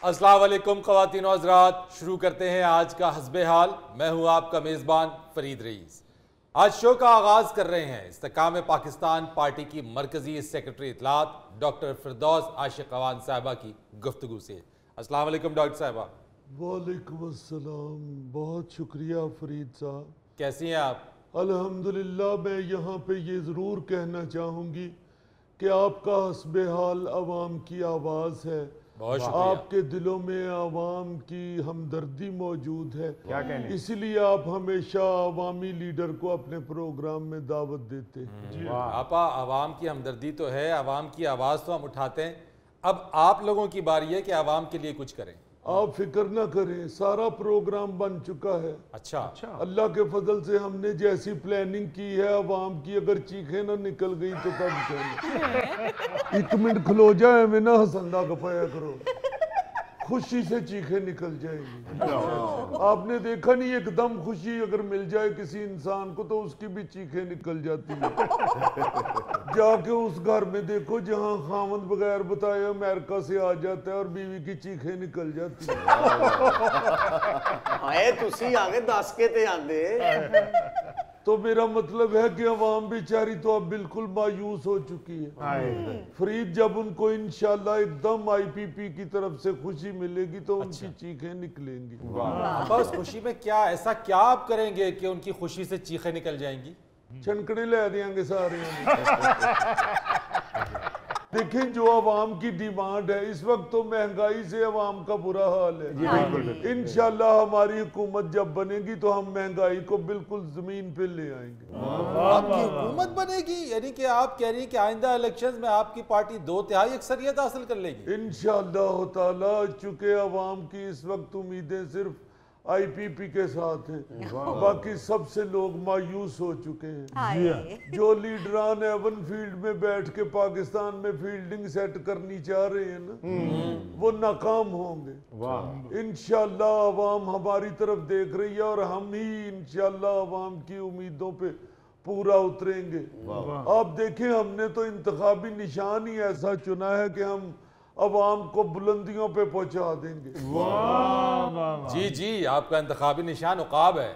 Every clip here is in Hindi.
अस्सलाम वालेकुम ख़वातीन और हज़रात, शुरू करते हैं आज का हस्बे हाल। मैं हूं आपका मेज़बान फरीद रईस। आज शो का आगाज़ कर रहे हैं इस्तेकाम पाकिस्तान पार्टी की मरकज़ी सेक्रेटरी इत्तलात डॉक्टर फिरदौस आशिक़ अवान साहिबा की गुफ्तगू से। अस्सलाम वालेकुम डॉक्टर साहिबा। वालेकुम अस्सलाम, बहुत शुक्रिया फरीद साहब। कैसी हैं आप? अल्हम्दुलिल्लाह। मैं यहाँ पे ये ज़रूर कहना चाहूँगी कि आपका हस्बे हाल आवाम की आवाज़ है। बहुत शुक्रिया। आपके दिलों में आवाम की हमदर्दी मौजूद है। क्या कहने? इसलिए आप हमेशा अवामी लीडर को अपने प्रोग्राम में दावत देते हैं। आपा, आवाम की हमदर्दी तो है, आवाम की आवाज़ तो हम उठाते हैं। अब आप लोगों की बारी है कि आवाम के लिए कुछ करें। आप फिक्र ना करें, सारा प्रोग्राम बन चुका है। अच्छा, अल्लाह के फजल से हमने जैसी प्लानिंग की है, आवाम की अगर चीखें ना निकल गई तो तब कहना। एक मिनट खलो जाए, मैं ना हसंदा कपाया करो, खुशी से चीखें निकल जाएंगी। आपने देखा नहीं, एकदम खुशी अगर मिल जाए किसी इंसान को तो उसकी भी चीखें निकल जाती है। जाके उस घर में देखो जहाँ खामद बगैर बताए अमेरिका से आ जाता है और बीवी की चीखें निकल जाती है। आए तुसी आगे दस के ते आंदे। तो मेरा मतलब है कि अवाम बेचारी तो अब बिल्कुल मायूस हो चुकी है। फरीद, जब उनको इंशाल्लाह एकदम आईपीपी की तरफ से खुशी मिलेगी तो उनकी चीखें निकलेंगी। बस खुशी में क्या ऐसा क्या आप करेंगे कि उनकी खुशी से चीखें निकल जाएंगी? छनकने ले देंगे सारे। देखें, जो अवाम की डिमांड है इस वक्त, तो महंगाई से अवाम का बुरा हाल है। इंशाल्लाह हमारी हुकूमत जब बनेगी तो हम महंगाई को बिल्कुल जमीन पे ले आएंगे। आपकी हुकूमत बनेगी, यानी कि आप कह रही हैं कि आइंदा इलेक्शंस में आपकी पार्टी 2/3 अक्सरियत हासिल कर लेगी? इंशाल्लाह ताला। चूंकि अवाम की इस वक्त उम्मीदें सिर्फ आईपीपी के साथ हैं, बाकी सबसे लोग मायूस हो चुके हैं। जो लीडरान एवन फील्ड में बैठ के पाकिस्तान में फील्डिंग सेट करनी चाह रहे हैं ना, वो नाकाम होंगे। इंशाल्लाह अवाम हमारी तरफ देख रही है और हम ही इंशाल्लाह अवाम की उम्मीदों पे पूरा उतरेंगे। आप देखें, हमने तो इंतखाबी निशान ही ऐसा चुना है कि हम अवाम को बुलंदियों पे पहुंचा देंगे। जी जी, आपका इंतखाबी निशान उकाब है।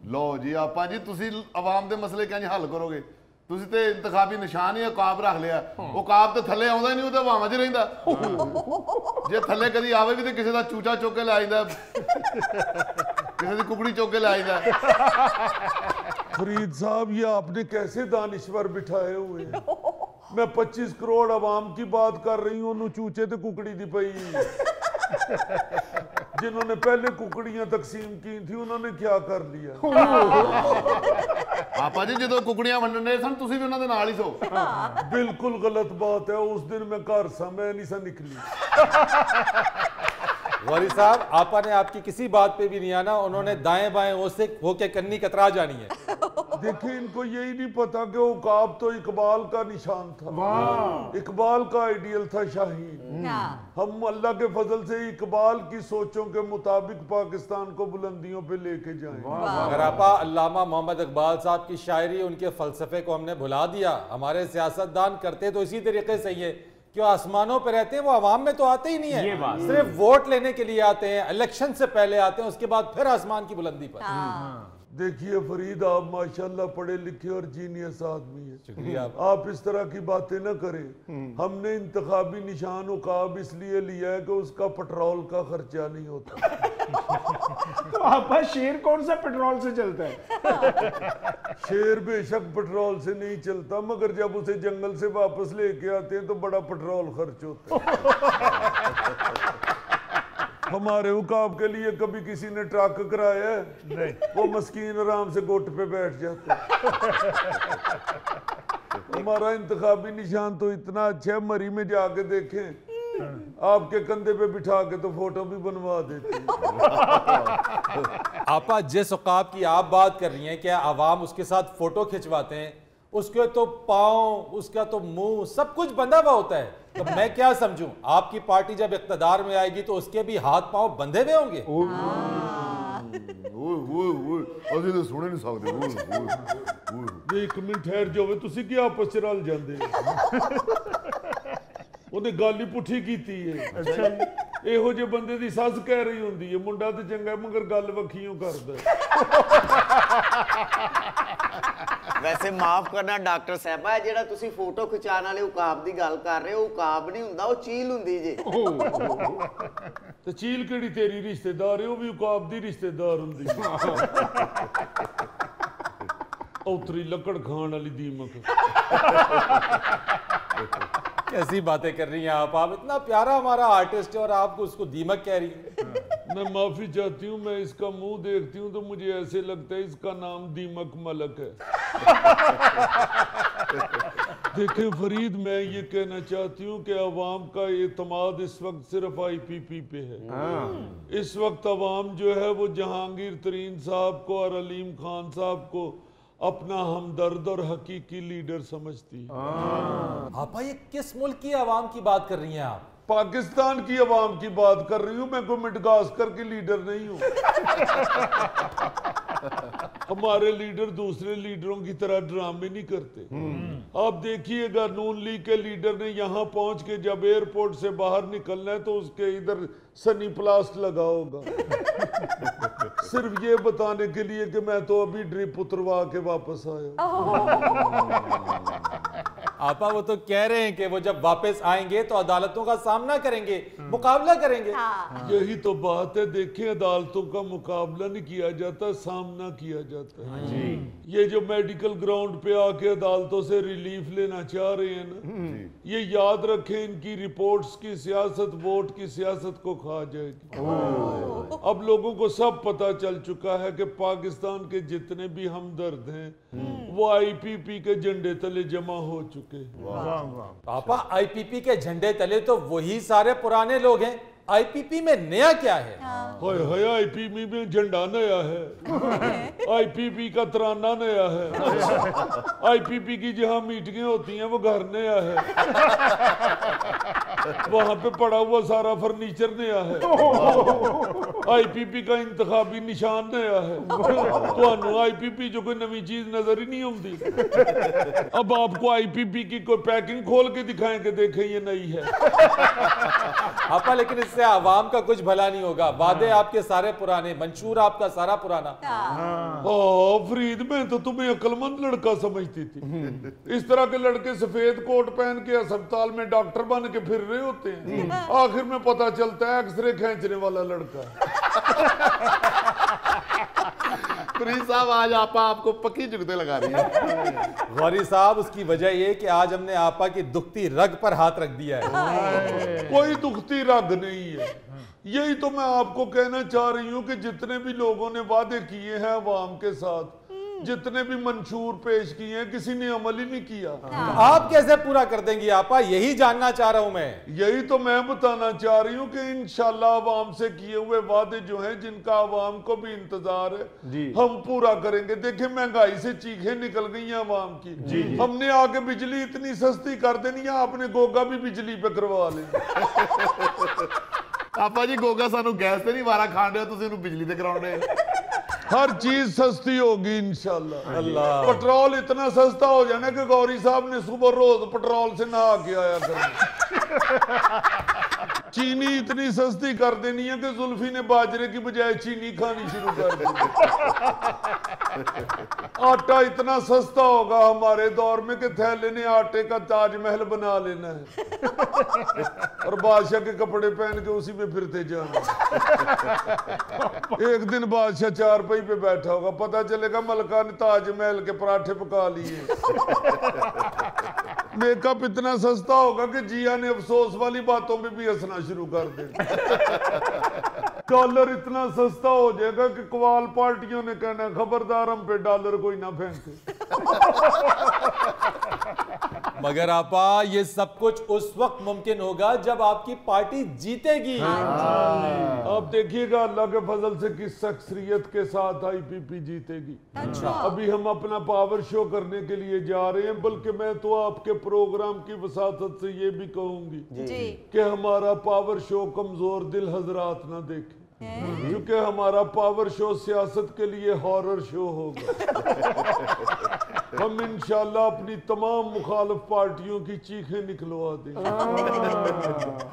लो जी आपा जी, तुसी अवाम दे मसले किंज हल करोगे? तुसी ते इंतखाबी निशान ही उकाब रख लिया। उकाब तो थले आउंदा नहीं, वो तो हवावां च रहिंदा। जे थले कदी आवे भी तो किसी दा चूचा चुक के ले आइंदा, किसी दी कुकड़ी चुक के ले आइंदा। फरीद साहब, ये आपने कैसे दानिश्वर बिठाए हुए हैं? मैं 25 करोड़ अवाम की बात कर रही हूँ, उन्होंने चूचे तो कुकड़ी दी पई। जिन्होंने पहले कुकड़ियां तकसीम की थी उन्होंने क्या कर लिया? आपा जी, जो कुकड़ियां वंडने सन तुसी भी उन्हां दे नाल ही सो। बिल्कुल गलत बात है। उस दिन मैं घर सा, मैं नहीं सा निकली। वाली साहब, आपा ने आपकी किसी बात पे भी नहीं आना, उन्होंने दाएं बाएं ओसे होके कन्नी कतरा जानी है। देखिए, इनको यही नहीं पता कि उकाब तो इकबाल का निशान था। इकबाल का आइडियल था शाहीन। हम अल्लाह के फजल से इकबाल की सोचों के मुताबिक पाकिस्तान को बुलंदियों पे लेके जाएंगे। अगर आपा अल्लामा मोहम्मद इकबाल साहब की शायरी, उनके फलसफे को हमने भुला दिया, हमारे सियासतदान करते तो इसी तरीके से ही है कि आसमानों पे रहते हैं, वो आवाम में तो आते ही नहीं है। सिर्फ वोट लेने के लिए आते हैं, इलेक्शन से पहले आते हैं, उसके बाद फिर आसमान की बुलंदी पर। देखिए फरीद, आप माशाल्लाह पढ़े लिखे और जीनियस आदमी हैं। शुक्रिया। आप इस तरह की बातें ना करें। हमने इंतखाबी निशान उकाब इसलिए लिया है कि उसका पेट्रोल का खर्चा नहीं होता। तो आपका शेर कौन सा पेट्रोल से चलता है? शेर बेशक पेट्रोल से नहीं चलता, मगर जब उसे जंगल से वापस लेके आते हैं तो बड़ा पेट्रोल खर्च होता है। हमारे उकाब के लिए कभी किसी ने ट्रक कराया है? नहीं। वो मस्कीन आराम से गोट पे बैठ जाते। हमारा इंतखाबी निशान तो इतना अच्छा है, मरी में जाके देखें, आपके कंधे पे बिठा के तो फोटो भी बनवा देते हैं। आपा, जिस उकाब की आप बात कर रही हैं, क्या आवाम उसके साथ फोटो खिंचवाते हैं? उसके तो पाँव, उसका तो मुंह, सब कुछ बंधा हुआ होता है। तो मैं क्या समझूं, आपकी पार्टी जब इख्तिदार में आएगी तो उसके भी हाथ पांव बंधे हुए होंगे? ਅਸੀਂ ਤਾਂ ਸੁਣ ਨਹੀਂ ਸਕਦੇ। एक मिनट ठहर जाओ, तुसी की आपस च रल जांदे? ਉਹਨੇ ਗੱਲ ਹੀ ਪੁੱਠੀ ਕੀਤੀ ਹੈ। ਅੱਛਾ ਜੀ, ਇਹੋ ਜਿਹੇ ਬੰਦੇ ਦੀ ਸੱਸ ਕਹਿ ਰਹੀ ਹੁੰਦੀ ਹੈ ਮੁੰਡਾ ਤੇ ਚੰਗਾ ਮਗਰ ਗੱਲ ਵੱਖੀਓ ਕਰਦਾ। ਵੈਸੇ ਮਾਫ ਕਰਨਾ ਡਾਕਟਰ ਸਾਹਿਬਾ, ਜਿਹੜਾ ਤੁਸੀਂ ਫੋਟੋ ਖਿਚਾਉਣ ਵਾਲੇ ਉਕਾਬ ਦੀ ਗੱਲ ਕਰ ਰਹੇ ਹੋ, ਉਕਾਬ ਨਹੀਂ ਹੁੰਦਾ, ਉਹ ਚੀਲ ਹੁੰਦੀ ਜੇ। ਤੇ ਚੀਲ ਕਿਹੜੀ ਤੇਰੀ ਰਿਸ਼ਤੇਦਾਰ ਹੈ? ਉਹ ਵੀ ਉਕਾਬ ਦੀ ਰਿਸ਼ਤੇਦਾਰ ਹੁੰਦੀ औतरी लकड़ खान वाली दीमक। कैसी बातें कर रही हैं आप इतना प्यारा हमारा आर्टिस्ट है और आप उसको दीमक कह रही हैं। मैं माफी चाहती हूँ, मैं इसका मुंह देखती हूँ तो मुझे ऐसे लगता है इसका नाम दीमक मलक है। देखें फरीद, मैं ये कहना चाहती हूँ कि अवाम का एतमाद इस वक्त सिर्फ IPP पे है। इस वक्त अवाम जो है वो जहांगीर तरीन साहब को और अलीम खान साहब को अपना हमदर्द और हकीकी लीडर समझती है। आपा ये किस मुल्क की आवाम की बात कर रही हैं आप? पाकिस्तान की आवाम की बात कर रही हूँ, मैं कोई मेडगास्कर की लीडर नहीं हूँ। हमारे लीडर दूसरे लीडरों की तरह ड्रामे नहीं करते। आप देखिएगा नून लीग के लीडर ने यहाँ पहुंच के जब एयरपोर्ट से बाहर निकलना है तो उसके इधर सनी प्लास्ट लगा होगा सिर्फ ये बताने के लिए कि मैं तो अभी ड्रिप उतरवा के वापस आया। आपा वो तो कह रहे हैं कि वो जब वापस आएंगे तो अदालतों का सामना करेंगे, मुकाबला करेंगे। यही तो बात है, देखें अदालतों का मुकाबला नहीं किया जाता, सामना किया जाता है। ये जो मेडिकल ग्राउंड पे आके अदालतों से रिलीफ लेना चाह रहे हैं ना, ये याद रखें इनकी रिपोर्ट्स की सियासत वोट की सियासत को खा जाएगी। अब लोगों को सब पता चल चुका है कि पाकिस्तान के जितने भी हमदर्द हैं वो IPP के झंडे तले जमा हो चुके। पापा IPP के झंडे तले तो वही सारे पुराने लोग हैं, IPP में नया क्या है? हाय IPP में झंडा नया है, IPP का तराना नया है, IPP की जहाँ मीटिंगें होती हैं वो घर नया है, वहां पे पड़ा हुआ सारा फर्नीचर नया है, IPP का इंतखाबी निशान नया है। तो IPP जो कोई नवी चीज नजर ही नहीं आती। अब आपको IPP की कोई पैकिंग खोल के दिखाएं कि देखें ये नई है। आपा लेकिन इससे आवाम का कुछ भला नहीं होगा, वादे आपके सारे पुराने, मंशूर आपका सारा पुराना। फरीद, मैं तो तुम्हें अक्लमंद लड़का समझती थी। इस तरह के लड़के सफेद कोट पहन के अस्पताल में डॉक्टर बन के फिर रहे होते हैं, आखिर में पता चलता है एक्सरे खींचने वाला लड़का। फरीद साहब, आज आपा आपको पक्की जुगते लगा रही है। गौरी साहब, उसकी वजह ये कि आज हमने आपा की दुखती रग पर हाथ रख दिया है। कोई दुखती रग नहीं है, यही तो मैं आपको कहना चाह रही हूँ कि जितने भी लोगों ने वादे किए हैं अवाम के साथ, जितने भी मंशूर पेश किए हैं, किसी ने अमल ही नहीं किया। आप कैसे पूरा कर देंगी आपा, यही जानना चाह रहा हूं मैं। यही तो मैं बताना चाह रही हूँ कि इंशाल्लाह अवाम से किए हुए वादे जो हैं, जिनका अवाम को भी इंतजार है, हम पूरा करेंगे। देखिए महंगाई से चीखें निकल गई हैं अवाम की। हमने आके बिजली इतनी सस्ती कर देनी है, आपने गोगा भी बिजली पे करवा लें। आपा जी गोगा सानू गैस से नहीं वारा खान रहे, तुम बिजली से कराउण रहे। हर चीज सस्ती होगी इंशाल्लाह। अल्लाह, पेट्रोल इतना सस्ता हो जाना कि गौरी साहब ने सुबह रोज पेट्रोल से नहा के आया करना। चीनी इतनी सस्ती कर देनी है कि जुल्फी ने बाजरे की बजाय चीनी खानी शुरू कर दी। आटा इतना सस्ता होगा हमारे दौर में कि थैले ने आटे का ताजमहल बना लेना है और बादशाह के कपड़े पहन के उसी में फिरते जाना। एक दिन बादशाह चारपाई पे बैठा होगा, पता चलेगा मलका ने ताजमहल के पराठे पका लिए। मेकअप इतना सस्ता होगा कि जिया ने अफसोस वाली बातों पे भी हंसना शुरू कर दे। डॉलर इतना सस्ता हो जाएगा कि कवाल पार्टियों ने कहना खबरदार हम पे डॉलर कोई ना फेंके। मगर आपा ये सब कुछ उस वक्त मुमकिन होगा जब आपकी पार्टी जीतेगी। आप देखिएगा अल्लाह के फजल से किस शख्सियत के साथ IPP जीतेगी। अच्छा, अभी हम अपना पावर शो करने के लिए जा रहे हैं, बल्कि मैं तो आपके प्रोग्राम की वसातत से ये भी कहूंगी कि हमारा पावर शो कमजोर दिल हजरात ना देखें, क्योंकि हमारा पावर शो सियासत के लिए हॉरर शो होगा। हम इंशाल्लाह अपनी तमाम मुखालिफ पार्टियों की चीखें निकलवा देंगे।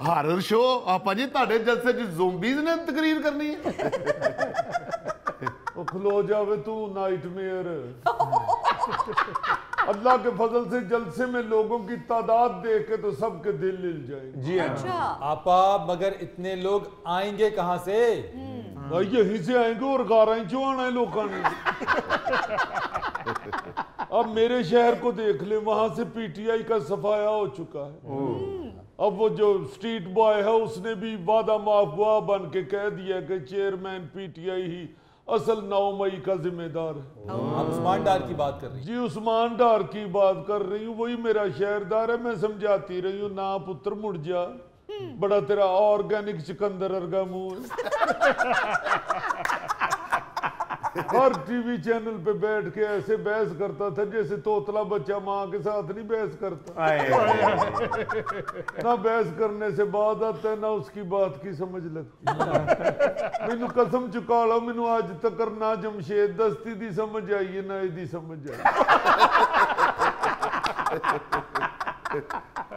हारर शो आपा जी ताड़े जलसे च ज़ोंबीज़ ने तकरीर करनी है। वो खलो जावे तू नाइटमेयर। अल्लाह के फजल से जलसे में लोगों की तादाद देख के तो सबके दिल हिल जाएंगे। जी हाँ। अच्छा आपा मगर इतने लोग आएंगे कहां से? भाई यहीं से आएंगे और गारा क्यों आना है लोगों ने। अब मेरे शहर को देख ले, वहां से पीटीआई का सफाया हो चुका है। अब वो जो स्ट्रीट बॉय है उसने भी वादा माफुआ बन के कह दिया कि चेयरमैन पीटीआई ही असल 9 मई का जिम्मेदार है। आप उस्मान डार की बात कर रही हैं? जी उस्मान डार की बात कर रही हूँ, वही मेरा शहरदार है। मैं समझाती रही हूँ ना पुत्र मुड़ जा, बड़ा तेरा ऑर्गेनिक सिकंदर अर्गा मुंह हर टीवी चैनल पे बैठ के ऐसे बहस करता था जैसे तोतला बच्चा माँ के साथ नहीं बहस करता। ना बहस करने से बात आता है ना उसकी बात की समझ लगती। मैनू कसम चुका लो, मैनू अज तक ना जमशेद दस्ती दी समझ आई है ना इदी समझ आई।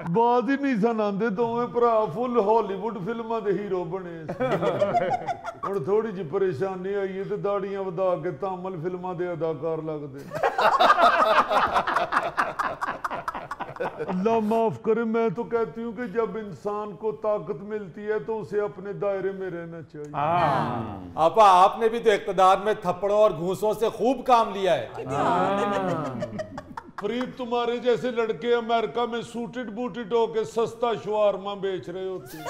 बात ही नहीं सुनाते दोवें भरा फुल हॉलीवुड फिल्मां दे हीरो बने। हुण थोड़ी जी परेशानी आई है तो दाड़ियां वधा के तामल फिल्मां दे अदाकार लगदे। अल्लाह माफ करे, मैं तो कहती हूँ कि जब इंसान को ताकत मिलती है तो उसे अपने दायरे में रहना चाहिए। आपा आपने भी तो इक़्तिदार में थप्पड़ों और घूंसों से खूब काम लिया है। फरीद तुम्हारे जैसे लड़के अमेरिका में सूटेड बूटेड होके सस्ता शवारमा बेच रहे होते हैं।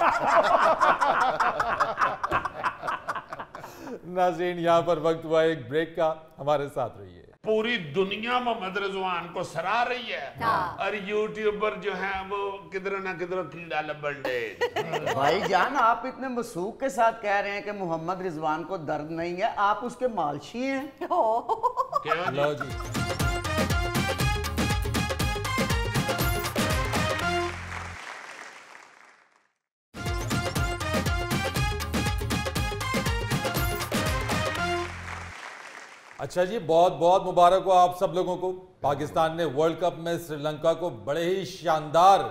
नाज़रीन यहाँ पर वक्त हुआ एक ब्रेक का, हमारे साथ रहिए। पूरी दुनिया मोहम्मद रिजवान को सराह रही है और यूट्यूबर जो है वो किधर ना किधर कीड़ा लबन दे। भाईजान आप इतने मसूक के साथ कह रहे हैं कि मोहम्मद रिजवान को दर्द नहीं है, आप उसके मालशी हैं। क्यों लो जी। अच्छा जी, बहुत बहुत मुबारक हो आप सब लोगों को। पाकिस्तान ने वर्ल्ड कप में श्रीलंका को बड़े ही शानदार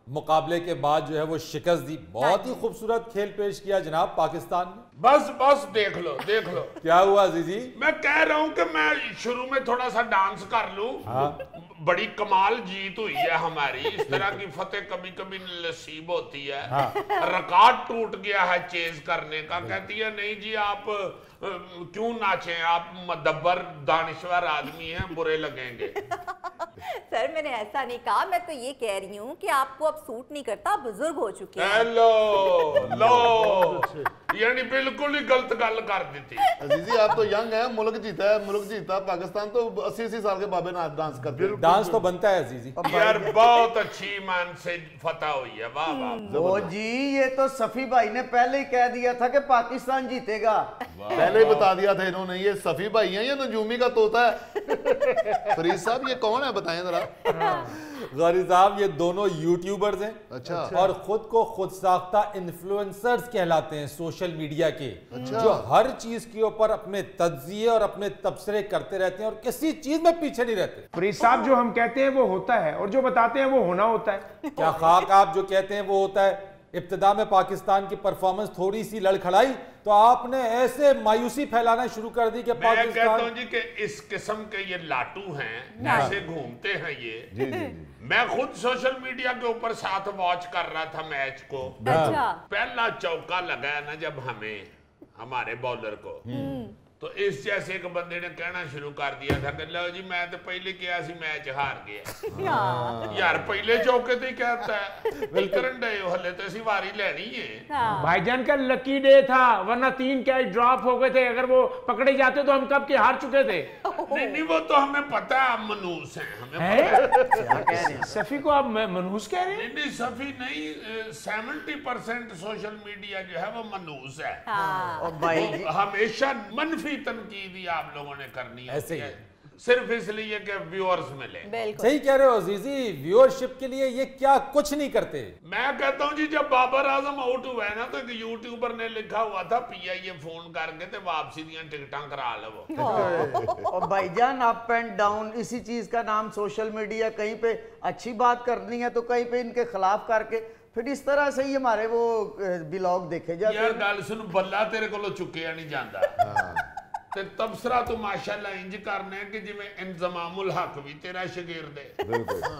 मुकाबले के बाद जो है वो शिकस्त दी। बहुत ही खूबसूरत खेल पेश किया जनाब पाकिस्तान ने। बस बस देख लो देख लो। क्या हुआ जीजी? मैं कह रहा हूँ कि मैं शुरू में थोड़ा सा डांस कर लूं। बड़ी कमाल जीत हुई है हमारी। इस तरह की फतेह कभी कभी नसीब होती है। रिकॉर्ड टूट गया है चेज करने का। कहती है नहीं जी आप क्यों नाचें, आप मदब्बर दानिश्वर आदमी हैं, बुरे लगेंगे। सर मैंने ऐसा नहीं कहा, मैं तो ये कह रही हूँ कि आपको अब सूट नहीं करता, बुजुर्ग हो चुके हैं। हेलो लो, यानी बिल्कुल ही गलत गल कर दी थी। अजीजी आप तो यंग है, मुल्क जीता है, मुल्क जीता। पाकिस्तान तो 80 साल के बाबे डांस करते हैं। डांस तो बनता है अजीजी। यार बहुत अच्छी मान से फतह हुई है, वाह वाह। ओ जी ये तो सफी भाई ने पहले ही कह दिया था कि पाकिस्तान जीतेगा। पहले ही बता दिया था इन्होंने। ये सफी भाई है या नजूमी का तोता है? फरीद साहब ये कौन है बताएं जरा। गौरी साहब ये दोनों यूट्यूबर्स हैं। अच्छा। और खुद को खुद साख्ता इन्फ्लुएंसर्स कहलाते हैं सोशल मीडिया के। जो हर चीज के ऊपर अपने तज्जिए और अपने तबसरे करते रहते हैं और किसी चीज में पीछे नहीं रहते। फरीद साहब जो हम कहते हैं वो होता है और जो बताते हैं वो होना होता है। क्या खाक आप जो कहते हैं वो होता है। इब्तिदा में पाकिस्तान की परफॉर्मेंस थोड़ी सी लड़खड़ाई तो आपने ऐसे मायूसी फैलाना शुरू कर दी कि मैं कहता पाकिस्तान। हूं जी कि इस किस्म के ये लाटू हैं, ऐसे घूमते हैं ये। जी जी जी। मैं खुद सोशल मीडिया के ऊपर साथ वॉच कर रहा था मैच को। अच्छा पहला चौका लगा ना जब हमें हमारे बॉलर को, तो इस जैसे एक बंदे ने कहना शुरू कर दिया था कि लो जी मैं तो पहले किया सी मैच हार गया। यार पहले चौके तो ही कहता है करन डे हले तो असी वारी लेनी है। भाईजान का लकी डे था, वरना 3 कैच ड्रॉप हो गए थे। अगर वो पकड़े जाते तो हम कब के हार चुके थे। नहीं नहीं वो तो हमें पता है, आप मनूस हैं, हमें पता है। सफी को आप मनहूस कह रहे हैं? नहीं नहीं सफी नहीं, 70% सोशल मीडिया जो है वो मनूस है। और भाई वो हमेशा मनफी तनकीद ही आप लोगों ने करनी ऐसे है। ही। सिर्फ इसलिए कि व्यूअर्स मिले। सही कह रहे हो अजीजी, व्यूअरशिप के लिए ये क्या कुछ नहीं करते। मैं कहता हूँ जी, जब बाबर आजम आउट हुआ है ना, तो एक यूट्यूबर ने लिखा हुआ था PIA फोन करके ते वापसी दियां टिकटां करा लो। और भाईजान अप एंड डाउन, इसी चीज का नाम सोशल मीडिया। कहीं पे अच्छी बात करनी है तो कहीं पे इनके खिलाफ करके फिर इस तरह से ही हमारे वो ब्लॉग देखे जाते हैं। यार गल सुन, बल्ला तेरे को चुकिया नहीं जाता ते तबसरा तो माशाल्लाह इंज करने कि जिवें इंजमामुल हक भी तेरा शागिर्द है।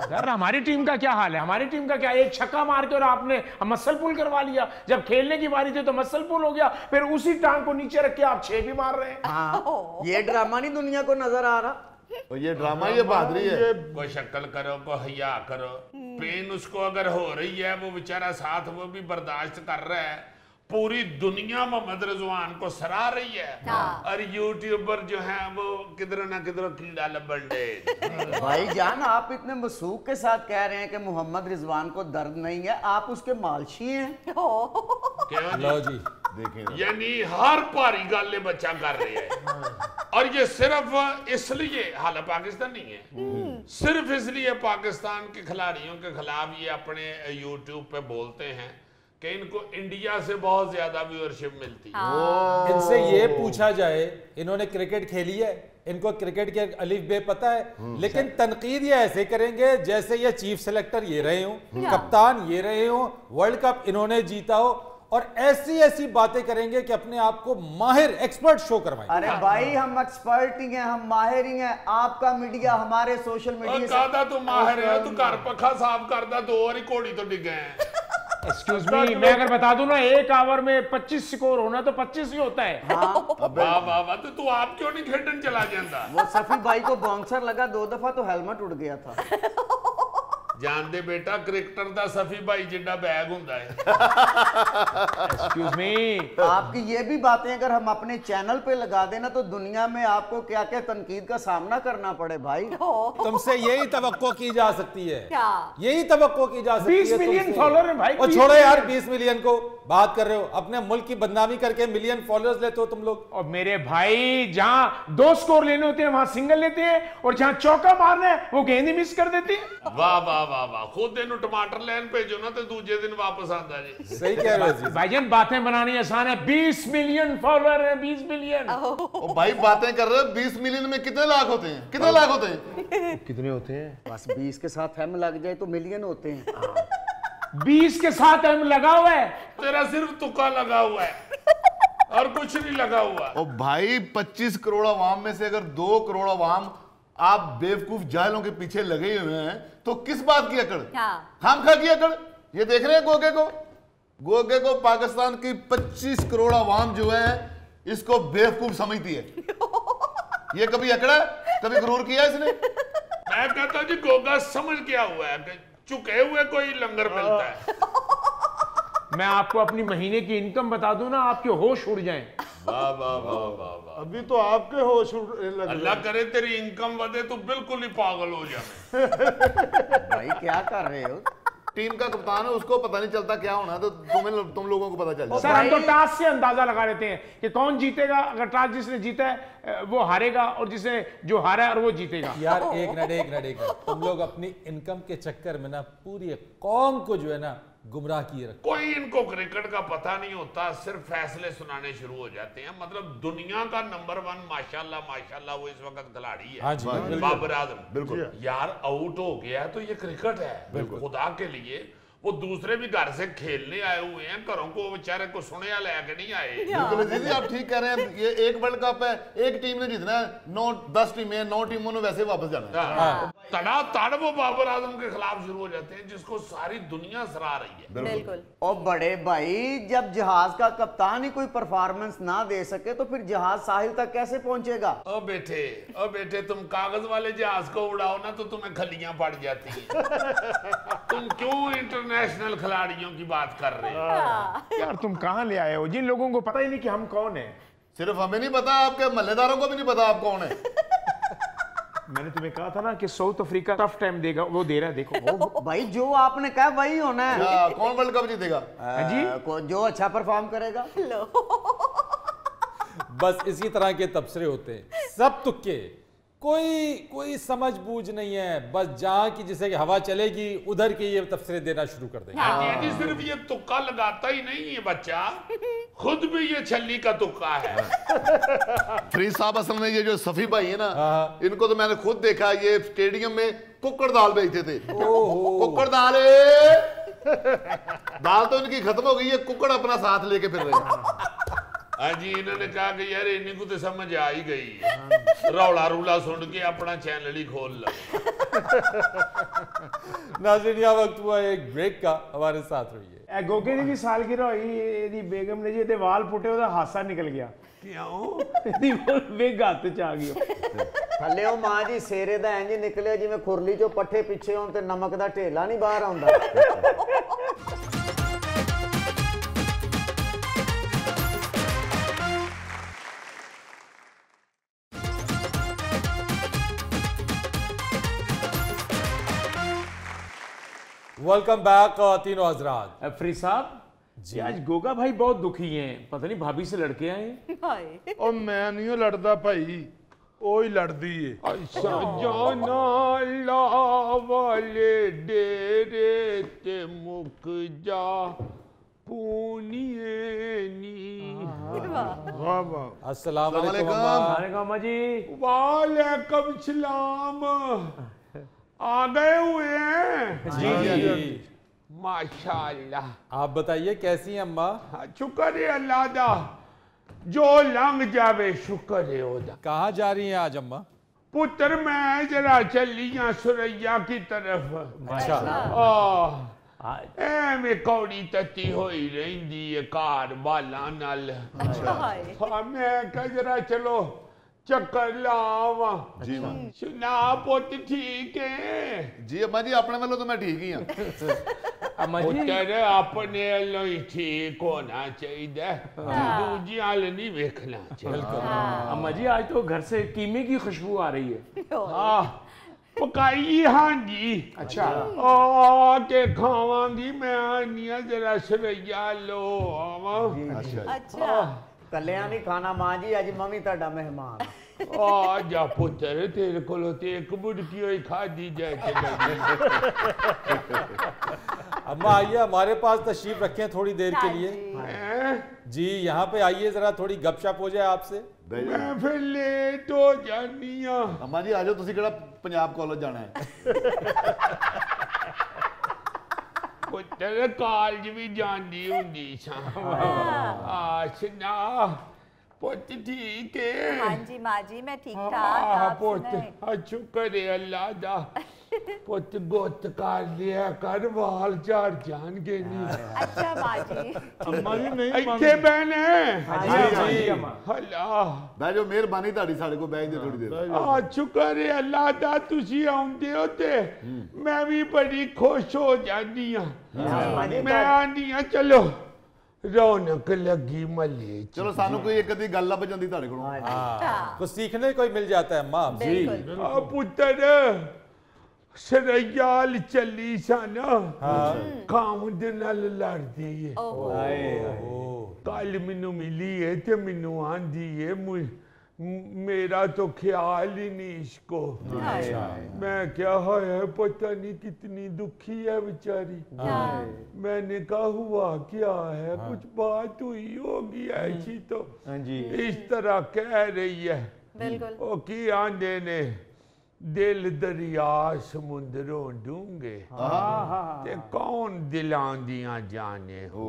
सर हमारी टीम का क्या हाल है? हमारी टीम का क्या, एक छक्का मार के और आपने मसल पुल करवा लिया। जब खेलने की बारी थी तो मसल पुल हो गया, फिर उसी टांग को नीचे रख के आप 6 भी मार रहे हैं। हाँ, ये ड्रामा नहीं दुनिया को नजर आ रहा। तो ये ड्रामा, ये बहादुरी है। कोई शक्ल करो, को हया करो। पेन उसको अगर हो रही है, वो बेचारा साथ वो भी बर्दाश्त कर रहा है। पूरी दुनिया मोहम्मद रिजवान को सराह रही है और यूट्यूबर जो है वो किधर ना किधर कीड़ा लबन दे। भाई जान, आप इतने मसूक के साथ कह रहे हैं कि मोहम्मद रिजवान को दर्द नहीं है, आप उसके मालशी हैं। लो जी, देखें, यानी हर भारी गल बच्चा कर रहे हैं। और ये सिर्फ इसलिए, हालांकि पाकिस्तान नहीं है, सिर्फ इसलिए पाकिस्तान के खिलाड़ियों के खिलाफ ये अपने यूट्यूब पे बोलते हैं कि इनको इंडिया से बहुत ज्यादा व्यूअरशिप मिलती है। इनसे ये पूछा जाए, इन्होंने क्रिकेट खेली है, इनको क्रिकेट के अलिफ बे पता है, लेकिन तनकीद ये ऐसे करेंगे जैसे ये चीफ सेलेक्टर ये रहे हो, कप्तान ये रहे हो, वर्ल्ड कप इन्होंने जीता हो, और ऐसी ऐसी बातें करेंगे कि अपने आप को माहिर एक्सपर्ट शो करवाएं। अरे भाई, हम एक्सपर्ट ही हैं, हम माहिर ही हैं। आपका मीडिया हमारे सोशल मीडिया से तू माहिर है, तू घर पखा साफ करदा, 2 और घोड़ी तो डिगे हैं। एक्सक्यूज मी, मैं अगर बता दूं ना, 1 ओवर में 25 स्कोर होना तो 25 ही होता है। वाह वाह वाह, तो तू आप क्यों नहीं खेडन चला जाता? वो सफी भाई को बाउंसर लगा 2 दफा तो हेलमेट उड़ गया था। जानते बेटा, क्रिकेटर दा सफी भाई जिड्डा बैग हुंदा है। एक्सक्यूज मी, आपकी ये भी बातें अगर हम अपने चैनल पे लगा देना तो दुनिया में आपको क्या क्या तनकीद का सामना करना पड़े भाई। तुमसे यही तवक्को की जा सकती है, यही तवक्को की जा सकती है। 20 मिलियन फॉलोअर है भाई। और छोड़ो यार 20 मिलियन को, बात कर रहे हो अपने मुल्क की बदनामी करके मिलियन फॉलोअर्स लेते हो तुम लोग। और मेरे भाई, जहां 2 स्कोर लेने होते हैं वहां सिंगल लेते हैं, और जहां चौका मारना है वो गेंद ही मिस कर देते हैं। वाह वाह वाह वाह, खुद इन्हों टमाटर लैन भेजो ना तो दूसरे दिन वापस आता जी। सही कह रहे हो भाईजान, बातें बनानी आसान है। 20 मिलियन फॉलोअर है, 20 मिलियन। ओ भाई, बातें कर रहे हो, 20 मिलियन में कितने लाख होते हैं? कितने लाख होते हैं? कितने होते हैं? बस 20 के साथ हम लग जाए तो मिलियन होते हैं। 20 के साथ हम लगा हुआ है, तेरा सिर्फ तुक्का लगा हुआ है और कुछ नहीं लगा हुआ। ओ भाई, 25 करोड़ अवाम में से अगर 2 करोड़ अवाम आप बेवकूफ जाहिलों के पीछे लगे हुए हैं तो किस बात की अकड़? खामखा की अकड़। ये देख रहे हैं गोगे को पाकिस्तान की 25 करोड़ अवाम जो है इसको बेवकूफ समझती है। ये कभी अकड़ा, कभी गुरूर किया इसने? मैं कहता हूं जी, गोगा समझ क्या हुआ है कि चुके हुए कोई लंगर मिलता है। मैं आपको अपनी महीने की इनकम बता दूं ना, आपके होश उड़ जाएं। वाह वाह वाह वाह, अभी तो आपके होश लग, अल्लाह करे तेरी इनकम बढ़े तो बिल्कुल ही पागल हो जाए। भाई क्या कर रहे हो? टीम का कप्तान है, उसको पता नहीं चलता क्या होना है, तो तुम लोगों को पता चल जाए। सर, हम तो टास्क से अंदाजा लगा लेते हैं कि कौन जीतेगा। अगर टास्क जिसने जीता है वो हारेगा, और जिसने जो हारा है और वो जीतेगा। यार एक मिनट, तुम लोग अपनी इनकम के चक्कर में ना पूरी कौम को जो है ना गुमराह किए रखो। कोई इनको क्रिकेट का पता नहीं होता, सिर्फ फैसले सुनाने शुरू हो जाते हैं। मतलब दुनिया का नंबर 1 माशाल्लाह माशाल्लाह वो इस वक्त खिलाड़ी है। हाँ जी, बाबर आजम। बिल्कुल यार आउट हो गया तो ये क्रिकेट है। खुदा के लिए वो दूसरे भी घर से खेलने आए हुए हैं, घरों को बेचारे को सुने लेके नहीं आए। बिल्कुल दीदी, आप ठीक कह रहे हैं। ये एक वर्ल्ड कप है, एक टीम ने जीतना है, 10 टीमें, 9 टीमों ने वैसे वापस जाना है। तड़ा वो बाबर आजम के खिलाफ शुरू हो जाते हैं जिसको सारी दुनिया सराह रही है। बिल्कुल। और बड़े भाई, जब जहाज का कप्तान ही कोई परफॉर्मेंस ना दे सके तो फिर जहाज साहिल तक कैसे पहुंचेगा? ओ बेटे तुम कागज वाले जहाज को उड़ाओ ना तो तुम्हें खलियां पड़ जाती हैं। तुम क्यों इंटरनेशनल खिलाड़ियों की बात कर रहे हो? यार तुम कहां ले आए हो? जिन लोगों को पता ही नहीं कि हम कौन है। सिर्फ हमें नहीं पता, आपके महल्लेदारों को भी नहीं पता आप कौन है। मैंने तुम्हें कहा था ना कि साउथ अफ्रीका टफ टाइम देगा, वो दे रहा है। देखो भाई, जो आपने कहा वही होना है। कौन वर्ल्ड कप जीतेगा? जी, जो अच्छा परफॉर्म करेगा। बस इसी तरह के तबसरे होते हैं, सब तुक्के। कोई समझ बूझ नहीं है, बस जहाँ की जिसे कि हवा चलेगी उधर के ये तफसीरें देना शुरू कर देंगे। ये सिर्फ ये तुक्का लगाता ही नहीं है बच्चा, खुद भी ये छल्ली का तुक्का है। फरीद साहब असल में ये जो सफी भाई है ना, इनको तो मैंने खुद देखा, ये स्टेडियम में कुक्कड़ दाल बेचते थे। कुक्कड़ दाल दाल तो इनकी खत्म हो गई है, कुक्कड़ अपना साथ लेके फिर रहे हैं। हाँ जी, इन्होंने कहा कि यार इन्हीं को तो समझ आ ही गई, रौला रूला सुन के अपना चैनल ही खोल ला। नाज़रीन, यह वक्त हुआ एक ब्रेक का, हमारे साथ रहिए। गोगे दी सालगिरह होई, दी बेगम ने जी ते वाल पुटे, ओदा हासा निकल गया। क्यों? दी बेग हाथ च आ गई। थल्ले ओ मां जी सेरे दा इंज निकले जिवें खुरली चों पट्ठे पिछे होण ते नमक दा ढेला नहीं बाहर आउंदा। वेलकम बैक तीनों हजरात। फरीद साहब जी, आज गोगा भाई बहुत दुखी हैं, पता नहीं भाभी से लड़के आए हैं। हाय और मैं नहीं लड़दा भाई, ओ ही लड़दी है। अच्छा जाना ला वाले डेरे ते मुक जा पूनिए नी। वाह वाह। अस्सलाम अस्सलाम वालेकुम वालेकुम। अम्मा। वालेकुम अम्मा जी। वालेकुम सलाम, आ गए हुए हैं? जी। माशाल्लाह। आप बताइए कैसी हैं अम्मा? शुक्र है अल्लाह दा, जो लंघ जावे शुक्र है ओदा। कहाँ जा रही हैं आज अम्मा? पुत्र मैं जरा चली हाँ सुरैया की तरफ। अच्छा। ਐਵੇਂ ਕੌੜੀ ਤੱਤੀ ਹੋਈ ਰਹਿੰਦੀ ਏ ਘਰ ਬਾਲਾਂ ਨਾਲ। ਹਾਂ ਮੈਂ ਕਿਹਾ ਜਰਾ ਚਲੋ ਚੱਕਰ ਲਾਵਾਂ। जी मां ਸੁਣਾ ਪੁੱਤ ਠੀਕ ਹੈ? जी अम्मा जी, अपने वालों तो मैं ठीक ही हाँ। अम्मा जी ਪੁੱਤਰ ਆਪਣੇ ਵੱਲੋਂ ਹੀ ਠੀਕ ਹੋਣਾ ਚਾਹੀਦਾ, ਦੂਜਿਆਂ ਵੱਲ ਨਹੀਂ ਵੇਖਣਾ ਚਾਹੀਦਾ। अम्मा जी, आज तो घर से कीमे की खुशबू आ रही है। ਹਾਂ ਪਕਾਈ ਹਾਂ ਜੀ। अच्छा। ਆ ਕੇ ਖਾਵਾਂਗੀ ਮੈਂ, ਆਨੀਆਂ ਜਰਾ ਸਰਈਆ ਲੋ ਆਵਾਂ। अच्छा अच्छा ਕੱਲਿਆਂ ਨਹੀਂ ਖਾਣਾ ਮਾਂ ਜੀ, ਅੱਜ ਮੰਮੀ ਤੁਹਾਡਾ ਮਹਿਮਾਨ। ਆ ਜਾ ਪੁੱਤਰ, ਤੇਰੇ ਕੋਲੋਂ ਤੇ ਇੱਕ ਮੁਰਗੀ ਹੋਈ खादी जाए अम्मा आइए, हमारे पास तशरीफ रखें थोड़ी देर के लिए। हैं? जी यहाँ पे आइए, जरा थोड़ी गपशप हो जाए आपसे। मैं फिर लेट हो जानी हाँ। अम्मा जी आ जाओ, तुसी केड़ा पंजाब कॉलेज जाना है? पुत्तर कॉलेज भी जानी होंगी सा। सुना पुत ठीक है? हाँ जी माँ जी, मैं ठीक ठाक। आप पुत सुनाएं? शुक्र है अल्लाह दा। पुत गुत कर लिया कर, वाल झाड़ जाएंगे नहीं। अच्छा माँ जी। अम्मा जी नहीं ਇੱਥੇ ਬਹਿਣਾ जी अम्मा। ਹਲਾ। ਬਹਿ ਜਾਓ, ਮਿਹਰਬਾਨੀ ਤੁਹਾਡੀ, ਸਾਡੇ ਕੋਲ ਬਹਿ ਜਾਓ ਥੋੜੀ ਦੇਰ। ਆ ਸ਼ੁਕਰ ਹੈ ਅੱਲਾਹ ਦਾ, ਤੁਸੀਂ ਆਉਂਦੇ ਹੋ ਤੇ ਮੈਂ ਵੀ ਬੜੀ ਖੁਸ਼ ਹੋ ਜਾਂਦੀ ਹਾਂ। ਮੈਂ ਆਂਦੀ ਹਾਂ ਚਲੋ रौनक लगी मल्ले। चलो सानू कोई एक अद्धी गल लभ जांदी ਤੁਹਾਡੇ ਕੋਲੋਂ। हाँ, कुछ सीखने को ही मिल जाता है अम्मा। बिल्कुल। पुत्र सरयाल चली सन, खाउंद नाल लड़दी है। कल मैनू मिली है ते मैनू आंदी है मेरा तो ख्याल ही नहीं इसको। मैं क्या है, पता नहीं कितनी दुखी है बेचारी। मैंने कहा हुआ क्या है, कुछ बात हुई होगी ऐसी तो इस तरह कह रही है। बिल्कुल। ओ की आंदे ने दिल दरिया समुद्रों डूंगे ते कौन दिलां दियां जाने हो।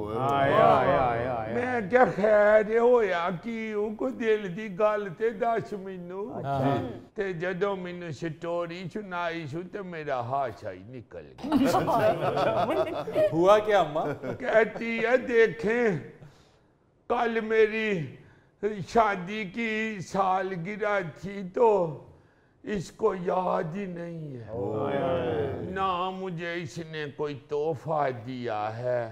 मैं क्या खैर होया कि को दिल दी गल ते दस मैनू, ते जदों मैनू स्टोरी सुनाई सु ते मेरा हाशा ही निकल गया। हुआ क्या अम्मा? कहती है देखें, कल मेरी शादी की सालगिरह थी तो इसको याद ही नहीं है। ना मुझे इसने कोई तोहफा दिया है,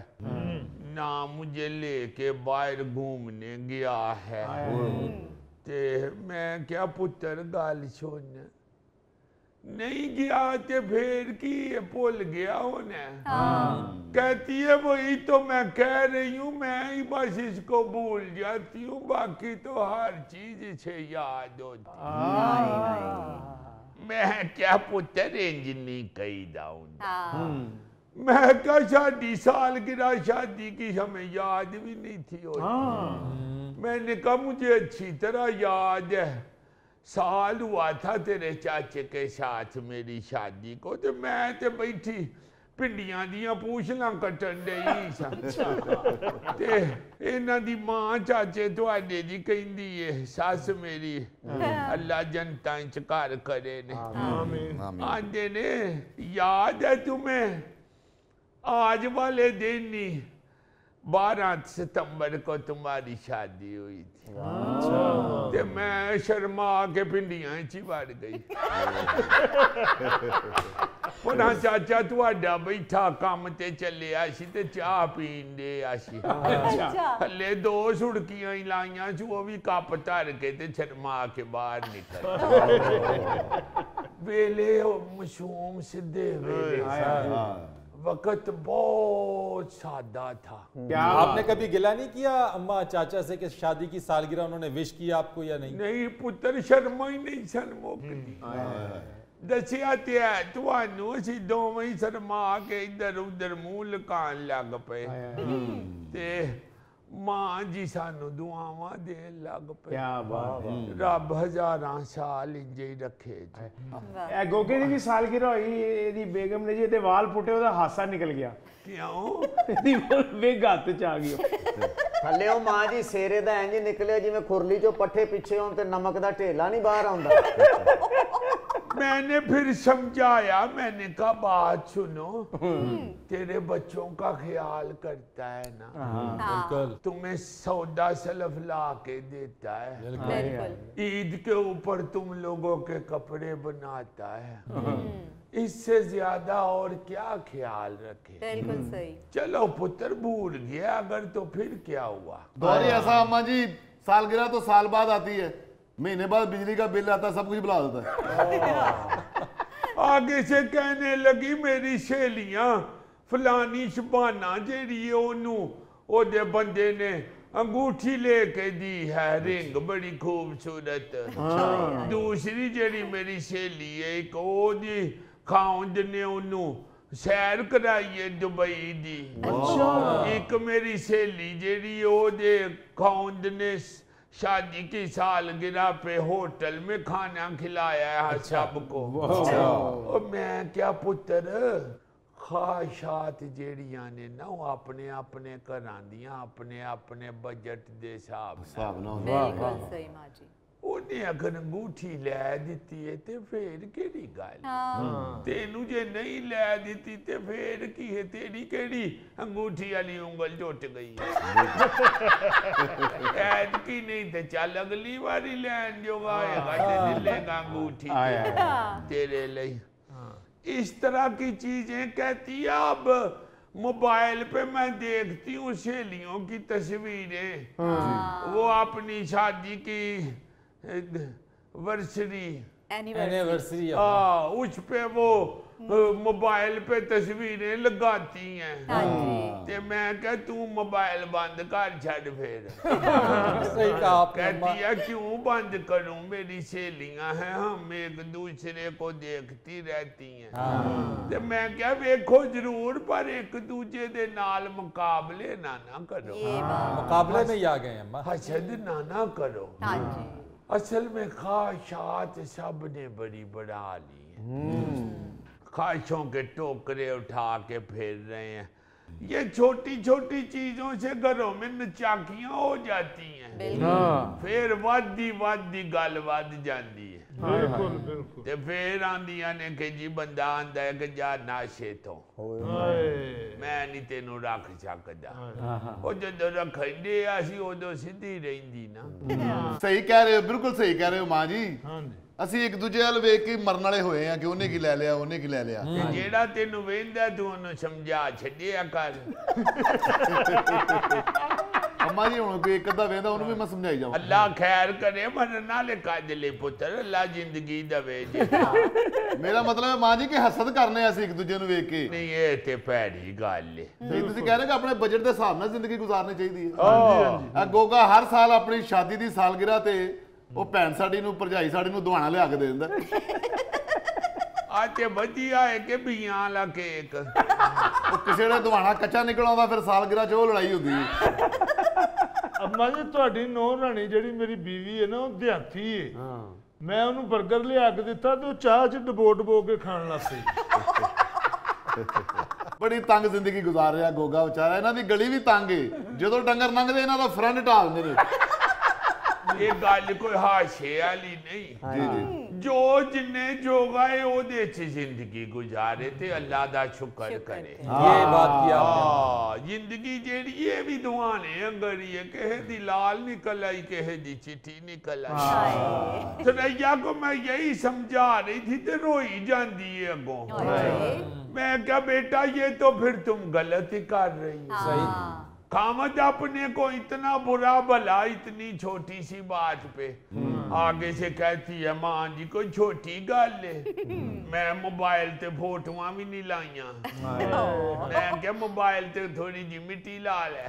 ना मुझे लेके बाहर घूमने गया है। ते मैं क्या पुत्र गल सुन, नहीं गया तो फिर की भूल गया उन्हें। कहती है वही तो मैं कह रही हूँ, मैं ही बस इसको भूल जाती हूँ, बाकी तो हर चीज इसे याद होती। मैं क्या पुत्र इंज नहीं कही दाऊं। मैं क्या शादी सालगिरह शादी की हमें याद भी नहीं थी होती। मैंने कहा मुझे अच्छी तरह याद है, साल हुआ था तेरे चाचे के साथ मेरी शादी को, तो मैं तो बैठी भिंडियां दियां पूछना कटन डई ते इन्हां दी मां चाचे तुहाडे दी कहंदी है सस मेरी अल्लाह जनता च घर करे ने आंदे ने याद है तुम्हें आज वाले दिन ही 12 सितंबर को तुम्हारी शादी हुई थी। ते मैं शर्मा के भिंडियां च वड़ गई। पुना चाचा तुहाडा बैठा काम ते चलिया सी ते चाह पीन दे आसी। हले 2 सुड़कियां ही लाइयां सी, वो भी कप धर के ते शर्मा के बाहर निकल वेले मशूम सीधे वेले वक्त बहुत सादा था। क्या आपने कभी गिला नहीं किया अम्मा चाचा से कि शादी की सालगिरह उन्होंने विश किया आपको या नहीं? नहीं पुत्र शर्मा ही नहीं शर्मोकती। दसिया ते है तुहानू असीं दोवें ही शर्मा के इधर उधर मुंह लकान लग पे ते मां जी सानू दुआवां देन लग पे। क्या बात है। रब हजारां साल इंजे ही रखे जी। ए गोगे दी सालगिरह होई, एदी बेगम ने जी ते वाल पुटे, ओदा हासा निकल गया। क्यों? एदी बेग हत्थ च आ गई। थल्ले ओ मां जी सेरे दा इंज निकले जिवें खुरली चो पट्ठे पिछे होन ते नमक दा ढेला नहीं बाहर आउंदा। मैंने फिर समझाया, मैंने कहा बात सुनो, तेरे बच्चों का ख्याल करता है ना, बिल्कुल तुम्हें सौदा सलफ ला के देता है, ईद के ऊपर तुम लोगों के कपड़े बनाता है, इससे ज्यादा और क्या ख्याल रखे। बिल्कुल सही। चलो पुत्र भूल गया अगर तो फिर क्या हुआ। दौरी ऐसा अम्मा जी सालगिरह तो साल बाद आती है, महीने बाद बिजली का बिल आता है, सब कुछ बुला देता है। आगे से कहने लगी मेरी सहेलियां फलानी शबाना जेड़ी ओनू ओदे बंदे ने अंगूठी लेके दी है, रिंग बड़ी खूबसूरत। दूसरी जेड़ी मेरी सहेली है एक ओदी खाउंद ने ओनू सैर कराई है दुबई दी। एक मेरी सहेली जेड़ी ओदे खाउंद ने शादी की सालगिरह पे होटल में खाना खिलाया है सबको। और मैं क्या पुत्र ख्वाहिशात जेड़ियां ने ना अपने अपने घरां दियां अपने अपने बजट दे हिसाब नाल। बिल्कुल सही मां जी। उन्हें अगर अंगूठी लै दी है तो फिर केड़ी गल, तेनू जे नहीं लै दी तो फिर की है, तेरी केड़ी अंगूठी वाली उंगल टुट गई ऐद की नहीं तो चल अगली बारी लैन जोगा होएगा ते लेगा अंगूठी तेरे लिए। इस तरह की चीजें कहती है। अब मोबाइल पे मैं देखती हूँ सहेलियों की तस्वीरें, वो अपनी शादी की वर्षरी एनिवर्सरी उस पे वो मोबाइल पे तस्वीरें लगाती हैं। ते मैं क्या तू मोबाइल बंद कर छड़ फिर। सही कहा आपने। कहती है क्यों बंद करूं, मेरी सहेलियां हैं, हम एक दूसरे को देखती रहती हैं। ते मैं क्या वेखो जरूर पर एक दूजे दे नाल मुकाबले ना करो। मुकाबले में ही आ गए अम्मा। हसद ना करो। असल में ख्वाहिशात सब ने बड़ी बढ़ा ली है। ख्वाहिशों के टोकरे उठा के फिर रहे हैं। ये छोटी छोटी चीजों से घरों में नचाकियां हो जाती हैं, फिर वादी गल वध जाती है। बिल्कुल बिल्कुल। ते फिर आंदियां ने कि जी बंदा आंदा है कि जा नाशे तो मैं नहीं तेनू रख सकदा। वो जदों रखंदे असी उदों सीधी रहिंदी ना। सही कह रहे हो, बिल्कुल सही कह रहे हो मां जी। ਅਸੀਂ ਇੱਕ ਦੂਜੇ ਵੱਲ ਵੇਖ ਕੇ ਮਰਨ ਵਾਲੇ ਹੋਏ ਆ ਕਿ ਉਹਨੇ ਕੀ ਲੈ ਲਿਆ ਉਹਨੇ ਕੀ ਲੈ ਲਿਆ। ਜਿਹੜਾ ਤੈਨੂੰ ਵੇਂਦਾ ਤੂੰ ਉਹਨੂੰ ਸਮਝਾ ਛੱਡਿਆ ਕਰ। अम्मा जी हुण कोई एक अद्धा वेंदा उन्होंने भी मैं समझाई जाऊं। अल्लाह खैर करे मन नाले काजले पुत्र अल्लाह जिंदगी दवे जी। मेरा मतलब है मां जी कि हसद करने असीं एक दूजे ਨੂੰ ਵੇਖ ਕੇ। नहीं ये ते भैड़ी गल है। ਨਹੀਂ ਤੁਸੀਂ ਕਹਿ ਰਹੇ ਕਿ ਆਪਣੇ ਬਜਟ ਦੇ ਹਿਸਾਬ ਨਾਲ ਜ਼ਿੰਦਗੀ ਗੁਜ਼ਾਰਨੀ ਚਾਹੀਦੀ ਹੈ। ਹਾਂਜੀ ਹਾਂਜੀ। ਗੋਗਾ ਹਰ ਸਾਲ ਆਪਣੀ ਸ਼ਾਦੀ ਦੀ ਸਾਲਗਿਰਾ ਤੇ ਉਹ ਭੈਣ ਸਾਡੀ ਨੂੰ ਭਰਜਾਈ ਸਾਡੀ ਨੂੰ ਦਵਾਣਾ ਲਿਆ ਕੇ ਦੇ ਦਿੰਦਾ। आते बढ़िया है कि बियां वाला केक ਉਹ ਕਿਸੇ ਨੇ ਦਵਾਣਾ ਕੱਚਾ ਨਿਕਲ ਆਉਂਦਾ ਫਿਰ ਸਾਲਗਿਰਾ 'ਚ ਉਹ ਲੜਾਈ ਹੁੰਦੀ ਹੈ। ਅੰਮਾ ਜੀ ਤੁਹਾਡੀ ਨੂੰਹ ਰਾਣੀ ਜਿਹੜੀ ਮੇਰੀ ਬੀਵੀ ਹੈ ਨਾ ਉਹ ਦਿਹਾਤੀ ਹੈ। ਮੈਂ ਉਹਨੂੰ 버ਗਰ ਲਿਆ ਕੇ ਦਿੱਤਾ ਤੇ ਉਹ ਚਾਹ 'ਚ ਡਬੋ ਕੇ ਖਾਣ ਲੱਗ ਪਈ। ਬੜੀ ਤੰਗ ਜ਼ਿੰਦਗੀ ਗੁਜ਼ਾਰ ਰਿਹਾ ਗੋਗਾ ਵਿਚਾਰਾ। ਇਹਨਾਂ ਦੀ ਗਲੀ ਵੀ ਤੰਗ ਏ, ਜਦੋਂ ਡੰਗਰ ਲੰਘਦੇ ਇਹਨਾਂ ਦਾ ਫਰੰਟ ਢਾ ਦਿੰਦੇ ਨੇ। ये गल कोई हाशे वाली नहीं। जी जी। जो जिन्ने जोगा है ओदे च जिंदगी गुजारे ते अल्लाह दा शुक्र करे। ये बात की आपने। जिंदगी जेड़ी है भी दुआने अंगरी है, कहे दी लाल निकल आई कहे दी चिट्ठी निकल आई। सरैया को मैं यही समझा रही थी तो रोई जाती है अगों। मैं क्या बेटा ये तो फिर तुम गलत ही कर रही हो। सही। खामद अपने को इतना बुरा भला इतनी छोटी सी बात पे आगे से कहती है मां जी कोई छोटी गल है। मैं मोबाइल ते फोटोआं भी नहीं लाइया। मैं क्या मोबाइल ते थोड़ी जी मिट्टी ला ले।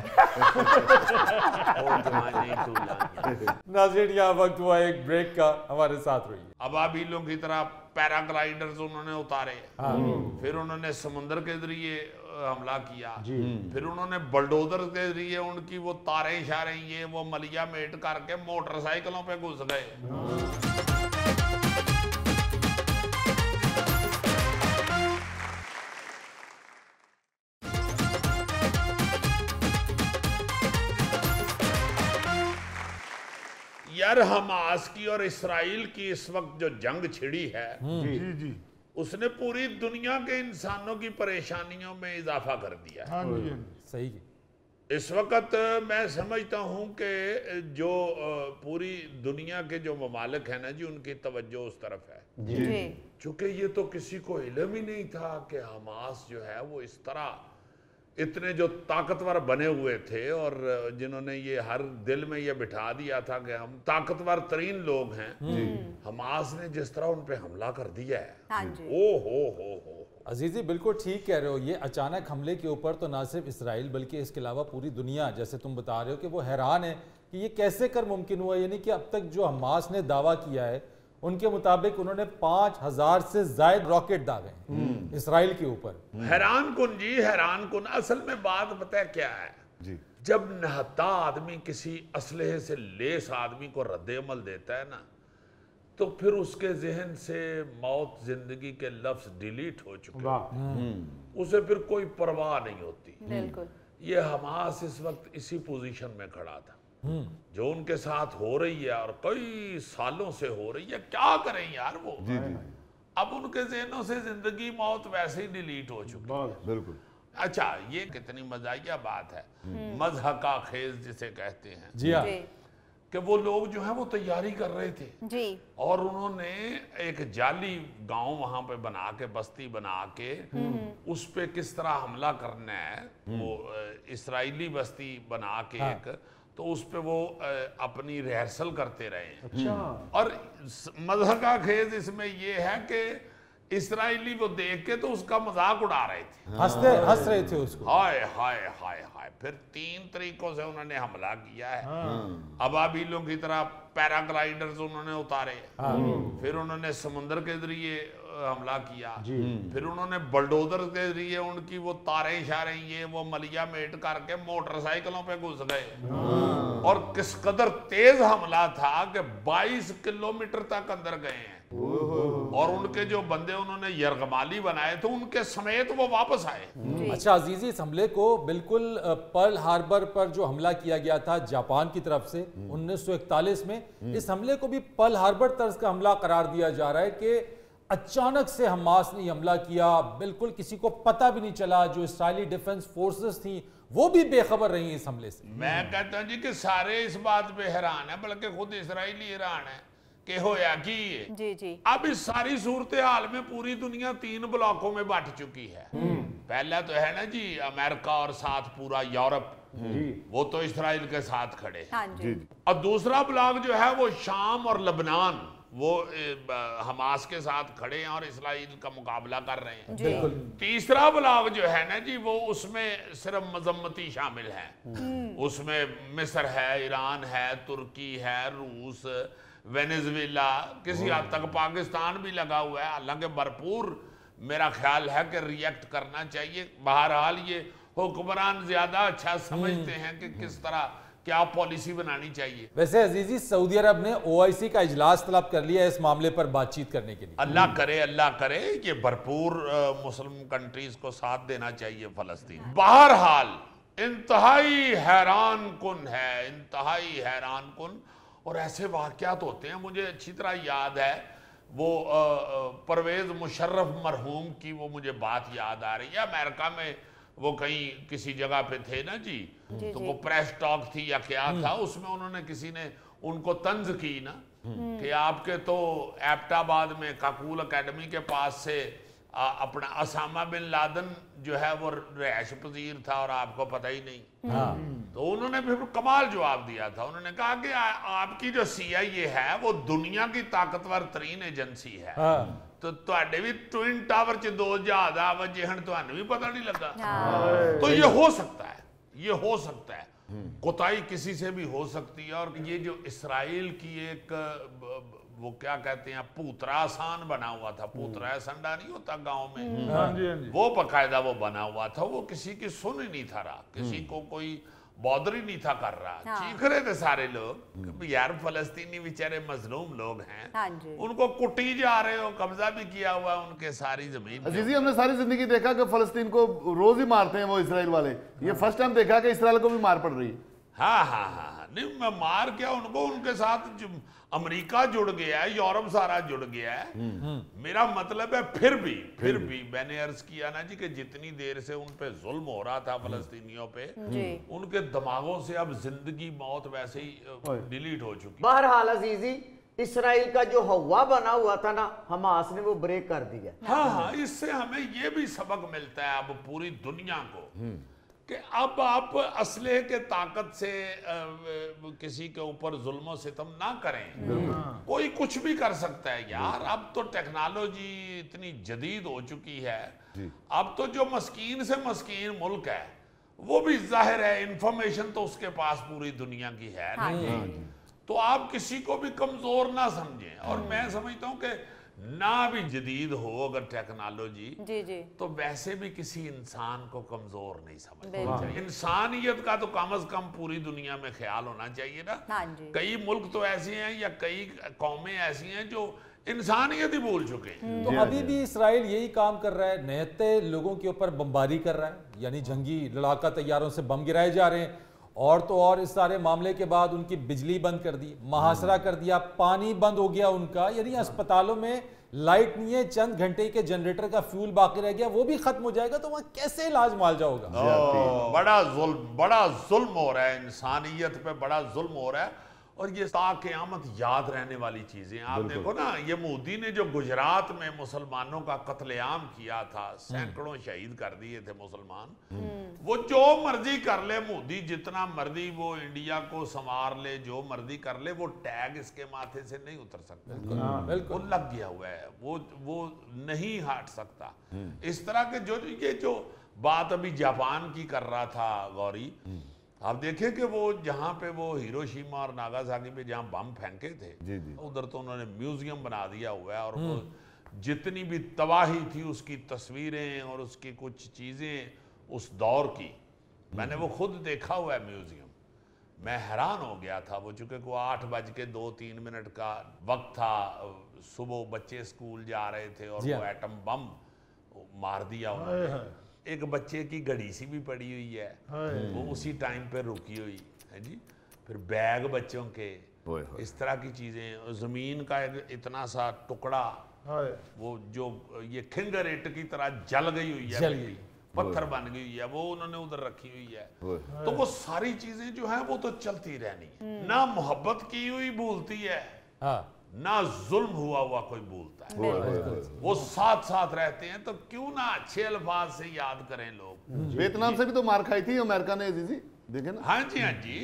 फोटोआं नहीं तू लाइया। नाज़रीन यहाँ वक्त हुआ एक ब्रेक का, हमारे साथ रहिए। अबाबीलों की तरह पैराग्लाइडर्स उन्होंने उतारे, फिर उन्होंने समुद्र के जरिए हमला किया, फिर उन्होंने बुलडोजर के जरिए उनकी वो तारे इशारे ये वो मलिया मेट करके मोटरसाइकिलों पे घुस गए। यार हमास की और इसराइल की इस वक्त जो जंग छिड़ी है जी जी उसने पूरी दुनिया के इंसानों की परेशानियों में इजाफा कर दिया है। हाँ जी सही। इस वक्त मैं समझता हूं कि जो पूरी दुनिया के जो ममालिक हैं ना जी उनकी तवज्जो उस तरफ है जी। चूंकि ये तो किसी को इल्म ही नहीं था कि हमास जो है वो इस तरह इतने जो ताकतवर बने हुए थे और जिन्होंने ये हर दिल में ये बिठा दिया था कि हम ताकतवर तरीन लोग हैं। हमास ने जिस तरह उन पे हमला कर दिया है। हाँ जी। ओ हो। अजीजी बिल्कुल ठीक कह रहे हो। ये अचानक हमले के ऊपर तो ना सिर्फ इसराइल बल्कि इसके अलावा पूरी दुनिया, जैसे तुम बता रहे हो कि वो हैरान है कि ये कैसे कर मुमकिन हुआ। यानी कि अब तक जो हमास ने दावा किया है उनके मुताबिक उन्होंने 5000 से ज्यादा रॉकेट दागे इसराइल के ऊपर। हैरान कुन जी, हैरान कुन। असल में बात पता है क्या है जी, जब नहता आदमी किसी असलहे से लेस आदमी को रद्द-ए-अमल देता है ना तो फिर उसके जहन से मौत जिंदगी के लफ्ज डिलीट हो चुके हैं, उसे फिर कोई परवाह नहीं होती। बिल्कुल। ये हमास इस वक्त इसी पोजीशन में खड़ा था। जो उनके साथ हो रही है और कई सालों से हो रही है, क्या करें यार वो। जी जी। अब उनके जहनों से जिंदगी मौत वैसे ही डिलीट हो चुकी है। बिल्कुल। अच्छा, ये कितनी मजाकिया बात है, मज़हका खेज जिसे कहते हैं जी हाँ। कि वो लोग जो है वो तैयारी कर रहे थे जी। और उन्होंने एक जाली गांव वहां पे बना के, बस्ती बना के उस पे किस तरह हमला करना है, वो इस्राएली बस्ती बना के एक, तो उस पे वो अपनी रिहर्सल करते रहे हैं। अच्छा। और मज़हब का खेज इसमें ये है कि इस्राएली वो देख के तो उसका मजाक उड़ा रहे थे, हंस रहे थे उसको। हाय हाय हाय हाय। फिर 3 तरीकों से उन्होंने हमला किया है। अबाबीलों की तरह पैराग्लाइडर्स उन्होंने उतारे, फिर उन्होंने समुद्र के जरिए हमला किया, फिर उन्होंने बुलडोजर के जरिए उनकी वो तारे इशारे ये वो मलिया मेट करके मोटरसाइकिलों पे घुस गए। और किस कदर तेज हमला था कि 22 किलोमीटर तक अंदर गए हैं। और उनके जो बंदे उन्होंने यरगमाली बनाए थे उनके समेत वो वापस आए। अच्छा अजीजी, इस हमले को बिल्कुल पर्ल हार्बर पर जो हमला किया गया था जापान की तरफ से 1941 में, इस हमले को भी पर्ल हार्बर तर्ज का हमला करार दिया जा रहा है कि अचानक से हमास ने हमला किया, बिल्कुल किसी को पता भी नहीं चला। जो इस्राएली डिफेंस फोर्सेस थी वो भी बेखबर रही इस हमले से। मैं कहता हूं जी कि सारे इस बात पे हैरान है, बल्कि खुद इस्राएली हैरान है कि होया की ये। जी जी। अब इस सारी सूरत हाल में पूरी दुनिया 3 ब्लॉकों में बंट चुकी है। पहला तो है ना जी अमेरिका और साथ पूरा यूरोप, वो तो इसराइल के साथ खड़े हैं। हाँ जी। और दूसरा ब्लॉक जो है वो शाम और लबनान, वो हमास के साथ खड़े हैं और इसराइल का मुकाबला कर रहे हैं। जी। तीसरा ब्लॉक जो है ना जी, वो उसमें सिर्फ मजम्मती शामिल हैं। उसमें मिस्र है, ईरान है, तुर्की है, रूस, वेनेजुएला, किसी हद तक पाकिस्तान भी लगा हुआ है। हालांकि भरपूर मेरा ख्याल है कि रिएक्ट करना चाहिए। बहरहाल ये हुक्मरान ज्यादा अच्छा समझते हैं कि किस तरह क्या पॉलिसी बनानी चाहिए। वैसे अजीजी, सऊदी अरब ने OIC का इजलास तलब कर लिया है इस मामले पर बातचीत करने के लिए। अल्लाह करे ये भरपूर मुस्लिम कंट्रीज को साथ देना चाहिए फलस्तीन। बहरहाल इंतहाई हैरान कुन है, इंतहाई हैरान कुन। और ऐसे वाक़यात होते हैं, मुझे अच्छी तरह याद है वो परवेज मुशर्रफ मरहूम की वो मुझे बात याद आ रही है। अमेरिका में वो कहीं किसी जगह पे थे ना जी, तो वो प्रेस टॉक थी या क्या था, उसमें उन्होंने किसी ने उनको तंज की ना कि आपके तो एबटाबाद में काकूल अकेडमी के पास से अपना असामा बिन लादन जो है वो रिहायश पजीर था और आपको पता ही नहीं। तो उन्होंने फिर कमाल जवाब दिया था। उन्होंने कहा कि आपकी जो CIA है वो दुनिया की ताकतवर तरीन एजेंसी है, तो ਤੁਹਾਡੇ भी ट्विन टावर च 2 जहाज आवाजे हैं, ਤੁਹਾਨੂੰ भी पता नहीं लगा। तो ये हो सकता है, ये हो सकता है, कोताही किसी से भी हो सकती है। और ये जो इसराइल की एक वो क्या कहते हैं पूतरा आसान बना हुआ था, पूतरा संडा नहीं होता गांव में, वो बकायदा वो बना हुआ था, वो किसी की सुन ही नहीं था रहा, किसी को कोई बॉदर ही नहीं था कर रहा। चीख रहे थे सारे लोग, यार फलस्तीनी बेचारे मजलूम लोग हैं, उनको कुटी जा रहे हो, कब्जा भी किया हुआ उनके सारी जमीन। अजीजी, हमने सारी जिंदगी देखा कि फलस्तीन को रोज ही मारते हैं वो इसराइल वाले, ये फर्स्ट टाइम देखा कि इसराइल को भी मार पड़ रही है। हाँ, नहीं मैं मार क्या उनको, उनके साथ अमेरिका जुड़ गया है, यूरोप सारा जुड़ गया है। मेरा मतलब है फिर भी मैंने अर्ज किया ना जी कि जितनी देर से उन पे जुल्म हो रहा था फलस्तीनियों पे, उनके दिमागों से अब जिंदगी मौत वैसे ही डिलीट हो चुकी। बहरहाल अजीजी, इसराइल का जो हवा बना हुआ था ना, हमास ने वो ब्रेक कर दिया। हाँ, इससे हमें ये भी सबक मिलता है अब पूरी दुनिया को कि अब आप असलहे के ताकत से किसी के ऊपर जुल्म सितम ना करें। कोई कुछ भी कर सकता है यार। अब तो टेक्नोलॉजी इतनी जदीद हो चुकी है, अब तो जो मस्कीन से मस्कीन मुल्क है वो भी जाहिर है इंफॉर्मेशन तो उसके पास पूरी दुनिया की है नहीं। तो आप किसी को भी कमजोर ना समझें। और मैं समझता हूँ कि ना भी जदीद हो अगर टेक्नोलॉजी, तो वैसे भी किसी इंसान को कमजोर नहीं समझना चाहिए। इंसानियत का तो कम से कम पूरी दुनिया में ख्याल होना चाहिए ना। कई मुल्क तो ऐसे हैं या कई कौमें ऐसी हैं जो इंसानियत ही भूल चुके हैं। तो अभी भी इसराइल यही काम कर रहा है, निहत्ते लोगों के ऊपर बमबारी कर रहा है, यानी जंगी लड़ाका तैयारों से बम गिराए जा रहे हैं। और तो और इस सारे मामले के बाद उनकी बिजली बंद कर दी, मुहासरा कर दिया, पानी बंद हो गया उनका, यानी अस्पतालों में लाइट नहीं है, चंद घंटे के जनरेटर का फ्यूल बाकी रह गया, वो भी खत्म हो जाएगा, तो वहां कैसे इलाज मुआवजा होगा। बड़ा जुल्म हो रहा है, इंसानियत पे बड़ा जुल्म हो रहा है। और ये क़यामत याद रहने वाली चीजें। आप देखो ना, ये मोदी ने जो गुजरात में मुसलमानों का कत्लेआम किया था, सैकड़ों शहीद कर दिए थे मुसलमान, वो जो मर्जी कर ले मोदी, जितना मर्जी वो इंडिया को संवार ले, जो मर्जी कर ले, वो टैग इसके माथे से नहीं उतर सकता। बिल्कुल वो लग गया हुआ है, वो नहीं हट सकता। इस तरह के जो बात अभी जापान की कर रहा था गौरी, आप देखें कि वो जहाँ पे वो हिरोशिमा और नागासाकी पे जहाँ बम फेंके थे, उधर तो उन्होंने म्यूजियम बना दिया हुआ है। और वो जितनी भी तबाही थी उसकी तस्वीरें और उसकी कुछ चीज़ें उस दौर की, मैंने वो खुद देखा हुआ है म्यूजियम। मैं हैरान हो गया था। वो चूँकि को 8:02-3 का वक्त था, सुबह बच्चे स्कूल जा रहे थे और वो एटम बम मार दिया उन्होंने। एक बच्चे की घड़ी सी भी पड़ी हुई है, वो उसी टाइम पे रुकी हुई है जी। फिर बैग बच्चों के, इस तरह की चीजें, जमीन का इतना सा टुकड़ा, वो जो ये खिंगर ईंट की तरह जल गई हुई है, पत्थर बन गई हुई है, वो उन्होंने उधर रखी हुई है। तो वो सारी चीजें जो है वो तो चलती रहनी है। ना मोहब्बत की हुई भूलती है, ना जुल्म हुआ कोई भूलता है। वो साथ साथ रहते हैं, तो क्यों ना अच्छे अल्फाज से याद करें लोग। वियतनाम से भी तो मार खाई थी अमेरिका ने, देखे ना। हाँ जी,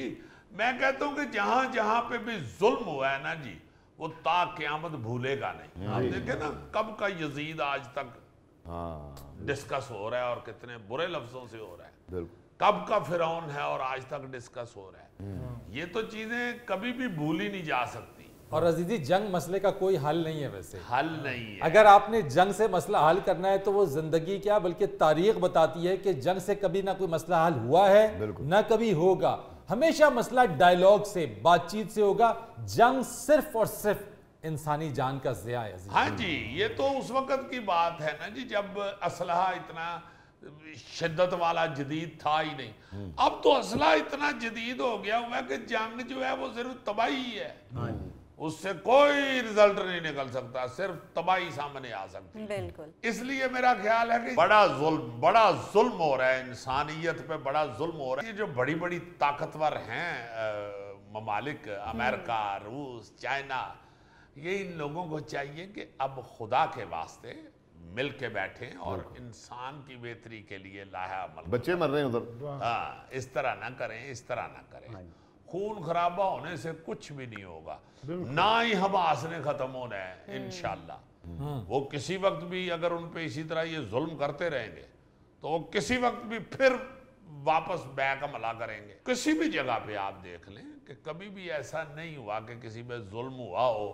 मैं कहता हूँ कि जहां जहां पे भी जुल्म हुआ है ना जी, वो ता क़यामत भूलेगा नहीं। आप देखे ना कब का यजीद आज तक डिस्कस हो रहा है और कितने बुरे लफ्जों से हो रहा है, बिल्कुल। कब का फिरौन है और आज तक डिस्कस हो रहा है। ये तो चीजें कभी भी भूली नहीं जा सकती। और अजीजी, जंग मसले का कोई हल नहीं है। वैसे हल नहीं है। अगर आपने जंग से मसला हल करना है तो वो जिंदगी क्या बल्कि तारीख बताती है कि जंग से कभी ना कोई मसला हल हुआ है ना कभी होगा। हमेशा मसला डायलॉग से, बातचीत से होगा। जंग सिर्फ और सिर्फ इंसानी जान का ज़िया है। हाँ जी, ये तो उस वक्त की बात है ना जी, जब असलहा इतना शिद्दत वाला जदीद था ही नहीं। अब तो असलहा इतना जदीद हो गया हुआ है कि जंग जो है वो सिर्फ तबाही ही है, उससे कोई रिजल्ट नहीं निकल सकता, सिर्फ तबाही सामने आ सकती है। बिल्कुल। इसलिए मेरा ख्याल है कि बड़ा जुल्म हो रहा है, इंसानियत पे बड़ा जुल्म हो रहा है। ये जो बड़ी बड़ी ताकतवर हैं ममालिक, अमेरिका, रूस, चाइना, ये इन लोगों को चाहिए कि अब खुदा के वास्ते मिल के बैठें और इंसान की बेहतरी के लिए लाहा अमल। बच्चे मर रहे हैं उधर। हाँ, इस तरह ना करें, इस तरह ना करें। खून खराबा होने से कुछ भी नहीं होगा, ना ही हमास ने खत्म होना है इंशाल्लाह। वो किसी वक्त भी अगर उन पे इसी तरह ये जुल्म करते रहेंगे तो वो किसी वक्त भी फिर वापस बैक हमला करेंगे। किसी भी जगह पे आप देख लें कि कभी भी ऐसा नहीं हुआ कि किसी पे जुल्म हुआ हो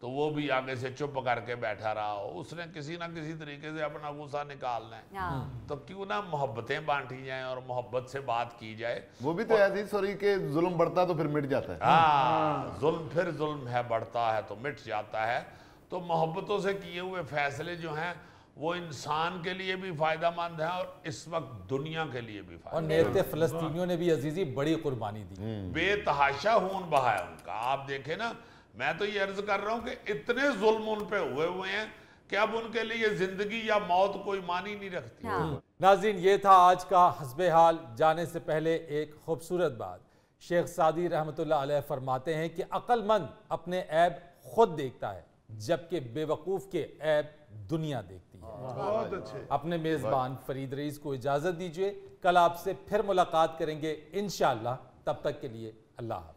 तो वो भी आगे से चुप करके बैठा रहा हो। उसने किसी ना किसी तरीके से अपना गुस्सा निकालना है, तो क्यों ना मोहब्बतें बांटी जाएं और मोहब्बत से बात की जाए। वो भी तो ऐसी सॉरी के जुल्म बढ़ता तो फिर मिट जाता है। हाँ, जुल्म फिर जुल्म है, बढ़ता है तो मिट जाता है। तो मोहब्बतों से किए हुए फैसले जो हैं वो इंसान के लिए भी फायदेमंद है और इस वक्त दुनिया के लिए भी और नेते फिलिस्तीनियों ने भी अजीजी बड़ी कुर्बानी दी, बेतहाशा खून बहाया उनका। आप देखें ना, मैं तो ये अर्ज कर रहा हूं कि इतने जुल्म उन पे हुए हैं कि अब उनके लिए जिंदगी या मौत कोई मानी नहीं रखती। नाज़रीन, ये था आज का हस्बे हाल। जाने से पहले एक खूबसूरत बात, शेख सादी रहमतुल्लाह अलैह फरमाते हैं कि अक्लमंद अपने ऐब खुद देखता है जबकि बेवकूफ़ के ऐब दुनिया देखती है। बहुत अच्छे। अपने मेज़बान फरीद रईस को इजाज़त दीजिए। कल आपसे फिर मुलाकात करेंगे इंशाअल्लाह। तब तक के लिए अल्लाह हाफ़िज़।